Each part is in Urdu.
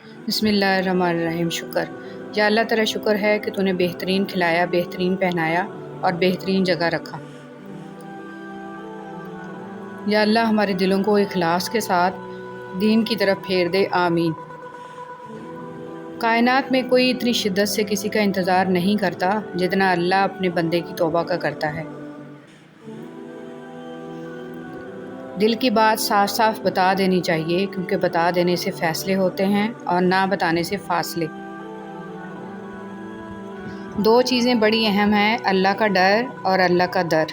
بسم اللہ الرحمن الرحیم۔ شکر یا اللہ تیرا شکر ہے کہ تو نے بہترین کھلایا، بہترین پہنایا اور بہترین جگہ رکھا۔ یا اللہ ہمارے دلوں کو اخلاص کے ساتھ دین کی طرف پھیر دے، آمین۔ کائنات میں کوئی اتنی شدت سے کسی کا انتظار نہیں کرتا جتنا اللہ اپنے بندے کی توبہ کا کرتا ہے۔ دل کی بات صاف صاف بتا دینی چاہیے، کیونکہ بتا دینے سے فیصلے ہوتے ہیں اور نہ بتانے سے فاصلے۔ دو چیزیں بڑی اہم ہیں، اللہ کا ڈر اور اللہ کا در۔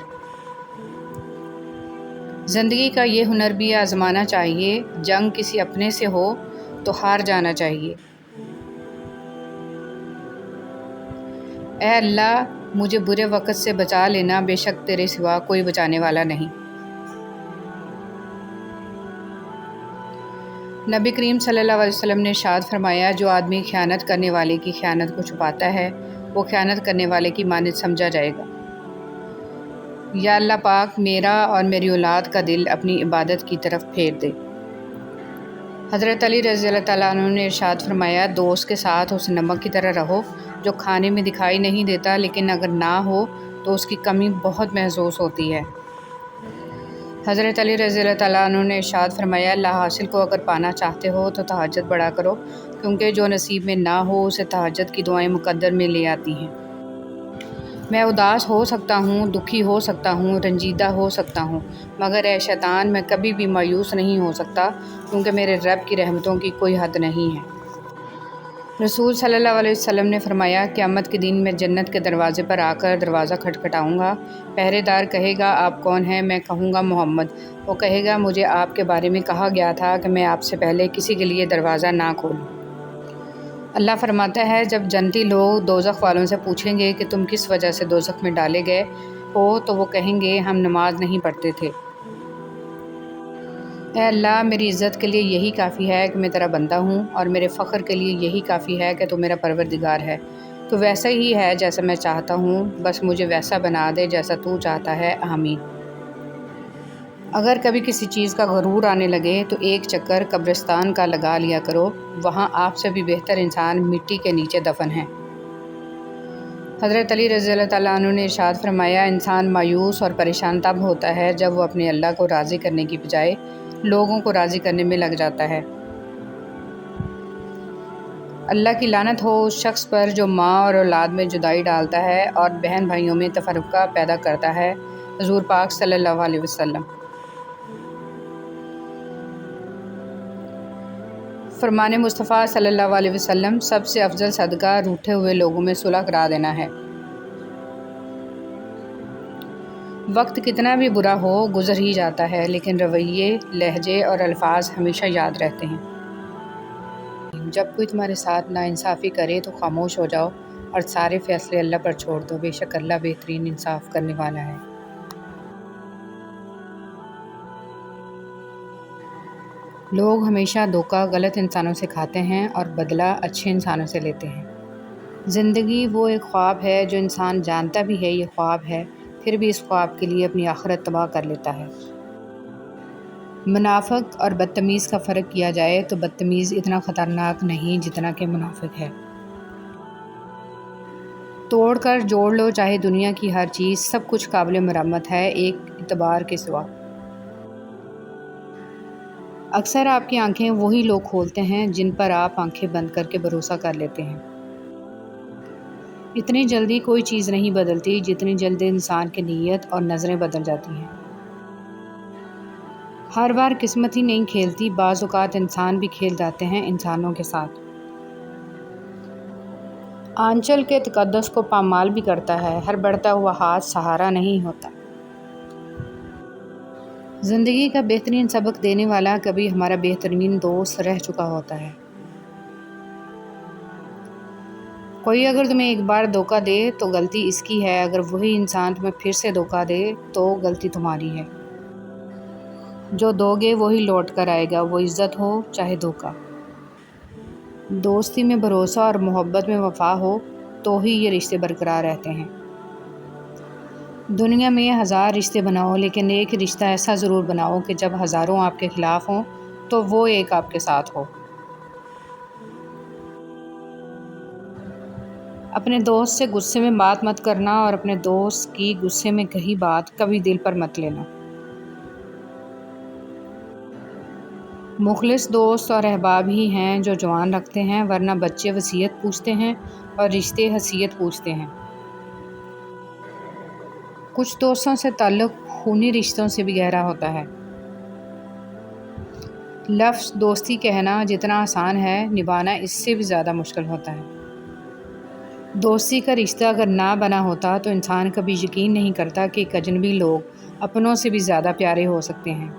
زندگی کا یہ ہنر بھی آزمانا چاہیے، جنگ کسی اپنے سے ہو تو ہار جانا چاہیے۔ اے اللہ مجھے برے وقت سے بچا لینا، بے شک تیرے سوا کوئی بچانے والا نہیں۔ نبی کریم صلی اللہ علیہ وسلم نے ارشاد فرمایا، جو آدمی خیانت کرنے والے کی خیانت کو چھپاتا ہے وہ خیانت کرنے والے کی مانند سمجھا جائے گا۔ یا اللہ پاک میرا اور میری اولاد کا دل اپنی عبادت کی طرف پھیر دے۔ حضرت علی رضی اللہ تعالیٰ عنہ نے ارشاد فرمایا، دوست کے ساتھ اس نمک کی طرح رہو جو کھانے میں دکھائی نہیں دیتا لیکن اگر نہ ہو تو اس کی کمی بہت محسوس ہوتی ہے۔ حضرت علی رضی اللہ تعالیٰ عنہ نے ارشاد فرمایا، اللہ حاصل کو اگر پانا چاہتے ہو تو تہجد بڑھا کرو، کیونکہ جو نصیب میں نہ ہو اسے تہجد کی دعائیں مقدر میں لے آتی ہیں۔ میں اداس ہو سکتا ہوں، دکھی ہو سکتا ہوں، رنجیدہ ہو سکتا ہوں، مگر اے شیطان میں کبھی بھی مایوس نہیں ہو سکتا، کیونکہ میرے رب کی رحمتوں کی کوئی حد نہیں ہے۔ رسول صلی اللہ علیہ وسلم نے فرمایا، قیامت کے دن میں جنت کے دروازے پر آ کر دروازہ کھٹکھٹاؤں گا۔ پہرے دار کہے گا، آپ کون ہیں؟ میں کہوں گا، محمد۔ وہ کہے گا، مجھے آپ کے بارے میں کہا گیا تھا کہ میں آپ سے پہلے کسی کے لیے دروازہ نہ کھولوں۔ اللہ فرماتا ہے، جب جنتی لوگ دوزخ والوں سے پوچھیں گے کہ تم کس وجہ سے دوزخ میں ڈالے گئے ہو تو وہ کہیں گے، ہم نماز نہیں پڑھتے تھے۔ اے اللہ میری عزت کے لیے یہی کافی ہے کہ میں تیرا بندہ ہوں، اور میرے فخر کے لیے یہی کافی ہے کہ تو میرا پروردگار ہے۔ تو ویسا ہی ہے جیسا میں چاہتا ہوں، بس مجھے ویسا بنا دے جیسا تو چاہتا ہے، آمین۔ اگر کبھی کسی چیز کا غرور آنے لگے تو ایک چکر قبرستان کا لگا لیا کرو، وہاں آپ سے بھی بہتر انسان مٹی کے نیچے دفن ہیں۔ حضرت علی رضی اللہ تعالیٰ عنہ نے ارشاد فرمایا، انسان مایوس اور پریشان تب ہوتا ہے جب وہ اپنے اللہ کو راضی کرنے کی بجائے لوگوں کو راضی کرنے میں لگ جاتا ہے۔ اللہ کی لعنت ہو اس شخص پر جو ماں اور اولاد میں جدائی ڈالتا ہے اور بہن بھائیوں میں تفرقہ پیدا کرتا ہے۔ حضور پاک صلی اللہ علیہ وسلم۔ فرمان مصطفیٰ صلی اللہ علیہ وسلم، سب سے افضل صدقہ روٹھے ہوئے لوگوں میں صلح کرا دینا ہے۔ وقت کتنا بھی برا ہو گزر ہی جاتا ہے، لیکن رویے، لہجے اور الفاظ ہمیشہ یاد رہتے ہیں۔ جب کوئی تمہارے ساتھ ناانصافی کرے تو خاموش ہو جاؤ اور سارے فیصلے اللہ پر چھوڑ دو، بے شک اللہ بہترین انصاف کرنے والا ہے۔ لوگ ہمیشہ دھوکہ غلط انسانوں سے کھاتے ہیں اور بدلہ اچھے انسانوں سے لیتے ہیں۔ زندگی وہ ایک خواب ہے جو انسان جانتا بھی ہے یہ خواب ہے، پھر بھی اس خواب کے لیے اپنی آخرت تباہ کر لیتا ہے۔ منافق اور بدتمیز کا فرق کیا جائے تو بدتمیز اتنا خطرناک نہیں جتنا کہ منافق ہے۔ توڑ کر جوڑ لو چاہے دنیا کی ہر چیز، سب کچھ قابل مرمت ہے ایک اعتبار کے سوا۔ اکثر آپ کی آنکھیں وہی لوگ کھولتے ہیں جن پر آپ آنکھیں بند کر کے بھروسہ کر لیتے ہیں۔ اتنی جلدی کوئی چیز نہیں بدلتی جتنی جلدی انسان کی نیت اور نظریں بدل جاتی ہیں۔ ہر بار قسمت ہی نہیں کھیلتی، بعض اوقات انسان بھی کھیل جاتے ہیں انسانوں کے ساتھ۔ آنچل کے تقدس کو پامال بھی کرتا ہے، ہر بڑھتا ہوا ہاتھ سہارا نہیں ہوتا۔ زندگی کا بہترین سبق دینے والا کبھی ہمارا بہترین دوست رہ چکا ہوتا ہے۔ کوئی اگر تمہیں ایک بار دھوکہ دے تو غلطی اس کی ہے، اگر وہی انسان تمہیں پھر سے دھوکہ دے تو غلطی تمہاری ہے۔ جو دو گے وہی لوٹ کر آئے گا، وہ عزت ہو چاہے دھوکہ۔ دوستی میں بھروسہ اور محبت میں وفا ہو تو ہی یہ رشتے برقرار رہتے ہیں۔ دنیا میں 1000 رشتے بناؤ لیکن ایک رشتہ ایسا ضرور بناؤ کہ جب ہزاروں آپ کے خلاف ہوں تو وہ ایک آپ کے ساتھ ہو۔ اپنے دوست سے غصے میں بات مت کرنا اور اپنے دوست کی غصے میں کہی بات کبھی دل پر مت لینا۔ مخلص دوست اور احباب ہی ہیں جو جوان رکھتے ہیں، ورنہ بچے وصیت پوچھتے ہیں اور رشتے حیثیت پوچھتے ہیں۔ کچھ دوستوں سے تعلق خونی رشتوں سے بھی گہرا ہوتا ہے۔ لفظ دوستی کہنا جتنا آسان ہے، نبھانا اس سے بھی زیادہ مشکل ہوتا ہے۔ دوستی کا رشتہ اگر نہ بنا ہوتا تو انسان کبھی یقین نہیں کرتا کہ ایک اجنبی لوگ اپنوں سے بھی زیادہ پیارے ہو سکتے ہیں۔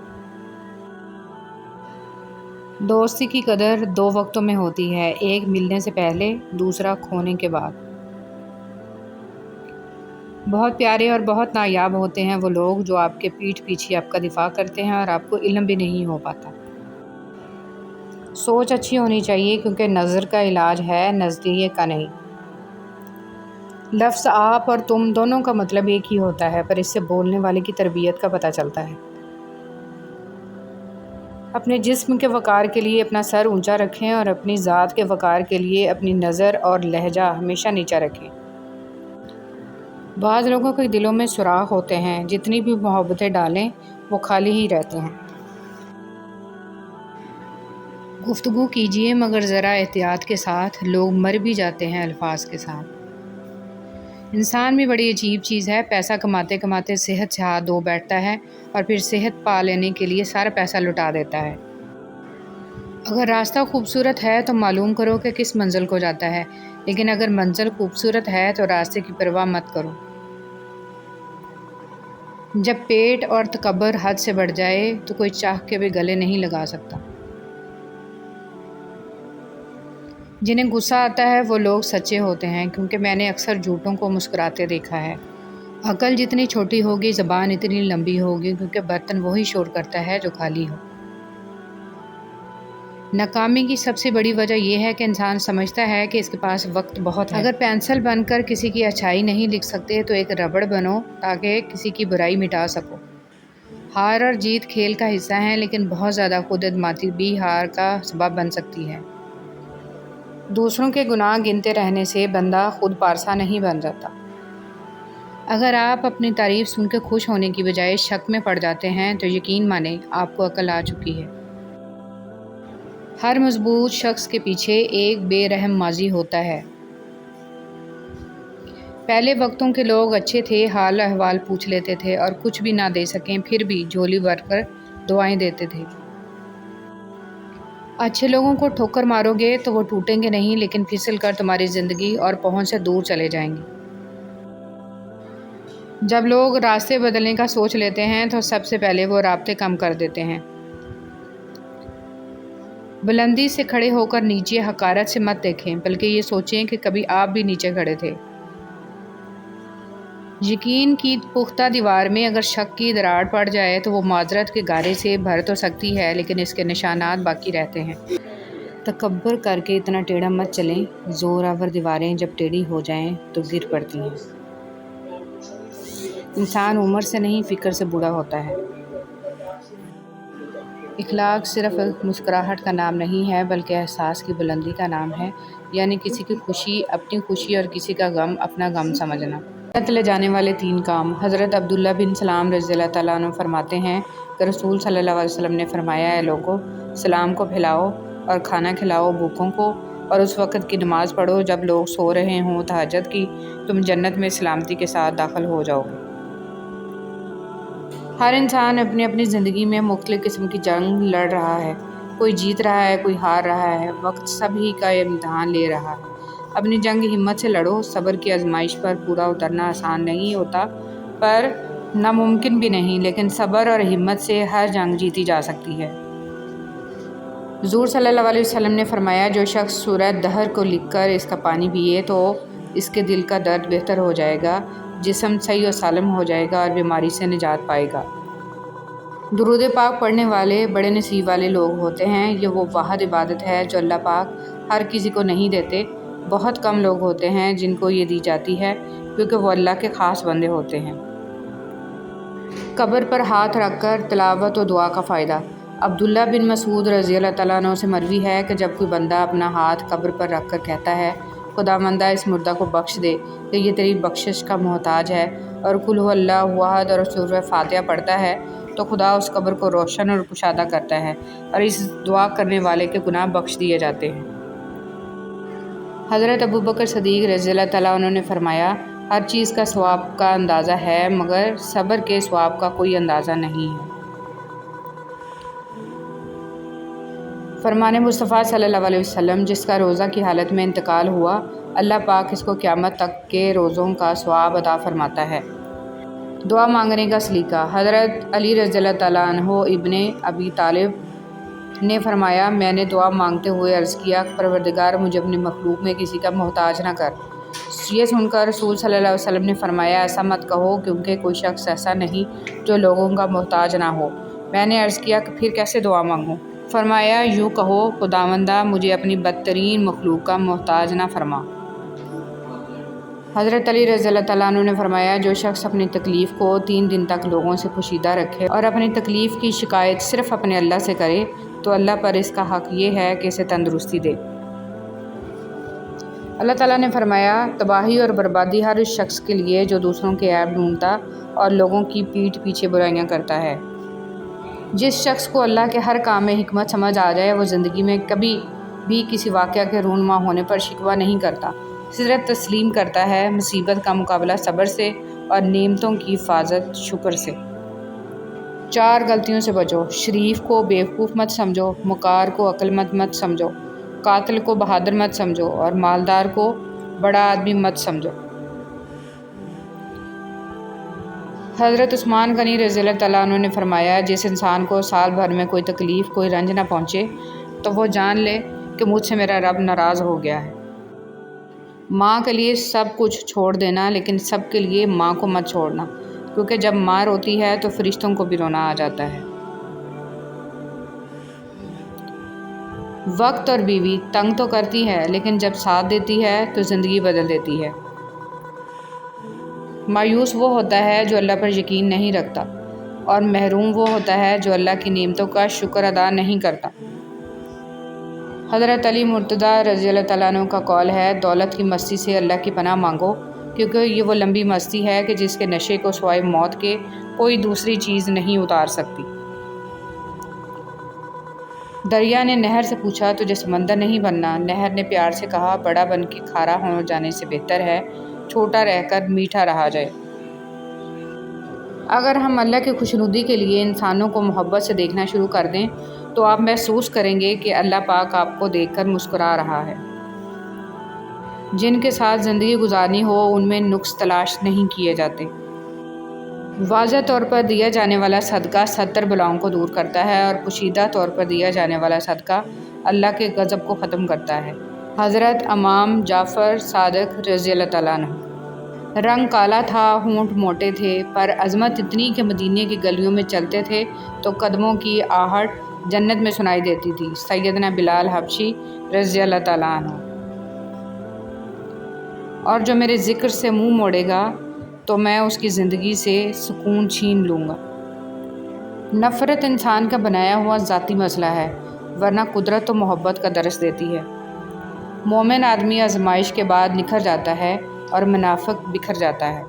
دوستی کی قدر دو وقتوں میں ہوتی ہے، ایک ملنے سے پہلے، دوسرا کھونے کے بعد۔ بہت پیارے اور بہت نایاب ہوتے ہیں وہ لوگ جو آپ کے پیٹھ پیچھے آپ کا دفاع کرتے ہیں اور آپ کو علم بھی نہیں ہو پاتا۔ سوچ اچھی ہونی چاہیے کیونکہ نظر کا علاج ہے، نزدیکی کا نہیں۔ لفظ آپ اور تم دونوں کا مطلب ایک ہی ہوتا ہے، پر اس سے بولنے والے کی تربیت کا پتہ چلتا ہے۔ اپنے جسم کے وقار کے لیے اپنا سر اونچا رکھیں اور اپنی ذات کے وقار کے لیے اپنی نظر اور لہجہ ہمیشہ نیچا رکھیں۔ بعض لوگوں کے دلوں میں سوراخ ہوتے ہیں، جتنی بھی محبتیں ڈالیں وہ خالی ہی رہتے ہیں۔ گفتگو کیجیے مگر ذرا احتیاط کے ساتھ، لوگ مر بھی جاتے ہیں الفاظ کے ساتھ۔ انسان بھی بڑی عجیب چیز ہے، پیسہ کماتے کماتے صحت سے ہاتھ دھو بیٹھتا ہے اور پھر صحت پا لینے کے لیے سارا پیسہ لٹا دیتا ہے۔ اگر راستہ خوبصورت ہے تو معلوم کرو کہ کس منزل کو جاتا ہے، لیکن اگر منزل خوبصورت ہے تو راستے کی پرواہ مت کرو۔ جب پیٹ اور تکبر حد سے بڑھ جائے تو کوئی چاہ کے بھی گلے نہیں لگا سکتا۔ جنہیں غصہ آتا ہے وہ لوگ سچے ہوتے ہیں، کیونکہ میں نے اکثر جھوٹوں کو مسکراتے دیکھا ہے۔ عقل جتنی چھوٹی ہوگی زبان اتنی لمبی ہوگی، کیونکہ برتن وہی شور کرتا ہے جو خالی ہو۔ ناکامی کی سب سے بڑی وجہ یہ ہے کہ انسان سمجھتا ہے کہ اس کے پاس وقت بہت ہے۔ اگر پینسل بن کر کسی کی اچھائی نہیں لکھ سکتے تو ایک ربڑ بنو تاکہ کسی کی برائی مٹا سکو۔ ہار اور جیت کھیل کا حصہ ہیں، لیکن بہت زیادہ خود اعتمادی بھی ہار کا سبب بن سکتی ہے۔ دوسروں کے گناہ گنتے رہنے سے بندہ خود پارسا نہیں بن جاتا۔ اگر آپ اپنی تعریف سن کے خوش ہونے کی بجائے شک میں پڑ جاتے ہیں تو یقین مانیں آپ کو عقل آ چکی ہے۔ ہر مضبوط شخص کے پیچھے ایک بے رحم ماضی ہوتا ہے۔ پہلے وقتوں کے لوگ اچھے تھے، حال احوال پوچھ لیتے تھے اور کچھ بھی نہ دے سکیں پھر بھی جھولی بھر کر دعائیں دیتے تھے۔ اچھے لوگوں کو ٹھوکر مارو گے تو وہ ٹوٹیں گے نہیں، لیکن پھسل کر تمہاری زندگی اور پہنچ سے دور چلے جائیں گے۔ جب لوگ راستے بدلنے کا سوچ لیتے ہیں تو سب سے پہلے وہ رابطے کم کر دیتے ہیں۔ بلندی سے کھڑے ہو کر نیچے حقارت سے مت دیکھیں، بلکہ یہ سوچیں کہ کبھی آپ بھی نیچے کھڑے تھے۔ یقین کی پختہ دیوار میں اگر شک کی دراڑ پڑ جائے تو وہ معذرت کے گارے سے بھر تو سکتی ہے، لیکن اس کے نشانات باقی رہتے ہیں۔ تکبر کر کے اتنا ٹیڑھا مت چلیں، زور آور دیواریں جب ٹیڑھی ہو جائیں تو گر پڑتی ہیں۔ انسان عمر سے نہیں فکر سے بوڑھا ہوتا ہے۔ اخلاق صرف مسکراہٹ کا نام نہیں ہے بلکہ احساس کی بلندی کا نام ہے، یعنی کسی کی خوشی اپنی خوشی اور کسی کا غم اپنا غم سمجھنا۔ جنت لے جانے والے 3 کام۔ حضرت عبداللہ بن سلام رضی اللہ تعالیٰ عنہ فرماتے ہیں کہ رسول صلی اللہ علیہ وسلم نے فرمایا، اے لوگو، سلام کو پھیلاؤ اور کھانا کھلاؤ بھوکوں کو، اور اس وقت کی نماز پڑھو جب لوگ سو رہے ہوں تہجد کی، تم جنت میں سلامتی کے ساتھ داخل ہو جاؤ گے۔ ہر انسان اپنی اپنی زندگی میں مختلف قسم کی جنگ لڑ رہا ہے، کوئی جیت رہا ہے، کوئی ہار رہا ہے، وقت سب ہی کا امتحان لے رہا ہے۔ اپنی جنگ ہمت سے لڑو۔ صبر کی آزمائش پر پورا اترنا آسان نہیں ہوتا، پر ناممکن بھی نہیں، لیکن صبر اور ہمت سے ہر جنگ جیتی جا سکتی ہے۔ حضور صلی اللہ علیہ وسلم نے فرمایا، جو شخص سورہ دہر کو لکھ کر اس کا پانی پیے تو اس کے دل کا درد بہتر ہو جائے گا، جسم صحیح و سالم ہو جائے گا اور بیماری سے نجات پائے گا۔ درود پاک پڑھنے والے بڑے نصیب والے لوگ ہوتے ہیں۔ یہ وہ واحد عبادت ہے جو اللہ پاک ہر کسی کو نہیں دیتے۔ بہت کم لوگ ہوتے ہیں جن کو یہ دی جاتی ہے، کیونکہ وہ اللہ کے خاص بندے ہوتے ہیں۔ قبر پر ہاتھ رکھ کر تلاوت و دعا کا فائدہ۔ عبداللہ بن مسعود رضی اللہ تعالیٰ عنہ سے مروی ہے کہ جب کوئی بندہ اپنا ہاتھ قبر پر رکھ کر کہتا ہے، خداوندہ اس مردہ کو بخش دے کہ یہ تیری بخشش کا محتاج ہے، اور قل هو اللہ احد اور سورہ فاتحہ پڑھتا ہے تو خدا اس قبر کو روشن اور کشادہ کرتا ہے اور اس دعا کرنے والے کے گناہ بخش دیے جاتے ہیں۔ حضرت ابوبکر صدیق رضی اللہ تعالیٰ عنہ نے فرمایا، ہر چیز کا ثواب کا اندازہ ہے مگر صبر کے ثواب کا کوئی اندازہ نہیں ہے۔ فرمان مصطفیٰ صلی اللہ علیہ وسلم، جس کا روزہ کی حالت میں انتقال ہوا، اللہ پاک اس کو قیامت تک کے روزوں کا ثواب عطا فرماتا ہے۔ دعا مانگنے کا سلیقہ۔ حضرت علی رضی اللہ تعالیٰ عنہ ابن ابی طالب نے فرمایا، میں نے دعا مانگتے ہوئے عرض کیا، پروردگار مجھے اپنی مخلوق میں کسی کا محتاج نہ کر۔ یہ سن کر رسول صلی اللہ علیہ وسلم نے فرمایا، ایسا مت کہو، کیونکہ کوئی شخص ایسا نہیں جو لوگوں کا محتاج نہ ہو۔ میں نے عرض کیا کہ پھر کیسے دعا مانگوں؟ فرمایا، یوں کہو، خداوندہ مجھے اپنی بدترین مخلوق کا محتاج نہ فرما۔ حضرت علی رضی اللہ تعالیٰ عنہ نے فرمایا، جو شخص اپنی تکلیف کو 3 دن تک لوگوں سے پوشیدہ رکھے اور اپنی تکلیف کی شکایت صرف اپنے اللہ سے کرے تو اللہ پر اس کا حق یہ ہے کہ اسے تندرستی دے۔ اللہ تعالیٰ نے فرمایا، تباہی اور بربادی ہر اس شخص کے لیے جو دوسروں کے عیب ڈھونڈتا اور لوگوں کی پیٹھ پیچھے برائیاں کرتا ہے۔ جس شخص کو اللہ کے ہر کام میں حکمت سمجھ آ جائے، وہ زندگی میں کبھی بھی کسی واقعہ کے رونما ہونے پر شکوہ نہیں کرتا، صرف تسلیم کرتا ہے، مصیبت کا مقابلہ صبر سے اور نعمتوں کی حفاظت شکر سے۔ 4 غلطیوں سے بچو۔ شریف کو بیوقوف مت سمجھو، مکار کو عقل مند مت سمجھو، قاتل کو بہادر مت سمجھو اور مالدار کو بڑا آدمی مت سمجھو۔ حضرت عثمان غنی رضی اللہ تعالیٰ عنہ نے فرمایا، جس انسان کو سال بھر میں کوئی تکلیف، کوئی رنج نہ پہنچے تو وہ جان لے کہ مجھ سے میرا رب ناراض ہو گیا ہے۔ ماں کے لیے سب کچھ چھوڑ دینا، لیکن سب کے لیے ماں کو مت چھوڑنا، کیونکہ جب ماں روتی ہے تو فرشتوں کو بھی رونا آ جاتا ہے۔ وقت اور بیوی تنگ تو کرتی ہے، لیکن جب ساتھ دیتی ہے تو زندگی بدل دیتی ہے۔ مایوس وہ ہوتا ہے جو اللہ پر یقین نہیں رکھتا، اور محروم وہ ہوتا ہے جو اللہ کی نعمتوں کا شکر ادا نہیں کرتا۔ حضرت علی مرتضیٰ رضی اللہ تعالیٰ عنہ کا قول ہے، دولت کی مستی سے اللہ کی پناہ مانگو، کیونکہ یہ وہ لمبی مستی ہے کہ جس کے نشے کو سوائے موت کے کوئی دوسری چیز نہیں اتار سکتی۔ دریا نے نہر سے پوچھا، تجھے سمندر نہیں بننا؟ نہر نے پیار سے کہا، بڑا بن کے کھارا ہو جانے سے بہتر ہے چھوٹا رہ کر میٹھا رہا جائے۔ اگر ہم اللہ کی خوشنودی کے لیے انسانوں کو محبت سے دیکھنا شروع کر دیں تو آپ محسوس کریں گے کہ اللہ پاک آپ کو دیکھ کر مسکرا رہا ہے۔ جن کے ساتھ زندگی گزارنی ہو ان میں نقص تلاش نہیں کیے جاتے۔ واضح طور پر دیا جانے والا صدقہ 70 بلاؤں کو دور کرتا ہے، اور پوشیدہ طور پر دیا جانے والا صدقہ اللہ کے غضب کو ختم کرتا ہے۔ حضرت امام جعفر صادق رضی اللہ تعالیٰ عنہ۔ رنگ کالا تھا، ہونٹ موٹے تھے، پر عظمت اتنی کہ مدینے کی گلیوں میں چلتے تھے تو قدموں کی آہٹ جنت میں سنائی دیتی تھی۔ سیدنا بلال حبشی رضی اللہ تعالیٰ عنہ۔ اور جو میرے ذکر سے منہ موڑے گا تو میں اس کی زندگی سے سکون چھین لوں گا۔ نفرت انسان کا بنایا ہوا ذاتی مسئلہ ہے، ورنہ قدرت تو محبت کا درس دیتی ہے۔ مومن آدمی آزمائش کے بعد نکھر جاتا ہے اور منافق بکھر جاتا ہے۔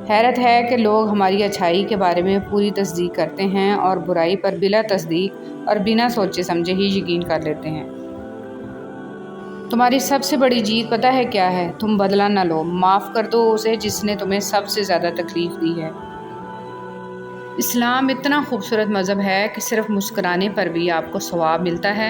حیرت ہے کہ لوگ ہماری اچھائی کے بارے میں پوری تصدیق کرتے ہیں اور برائی پر بلا تصدیق اور بنا سوچے سمجھے ہی یقین کر لیتے ہیں۔ تمہاری سب سے بڑی جیت پتہ ہے کیا ہے؟ تم بدلہ نہ لو، معاف کر دو اسے جس نے تمہیں سب سے زیادہ تکلیف دی ہے۔ اسلام اتنا خوبصورت مذہب ہے کہ صرف مسکرانے پر بھی آپ کو ثواب ملتا ہے،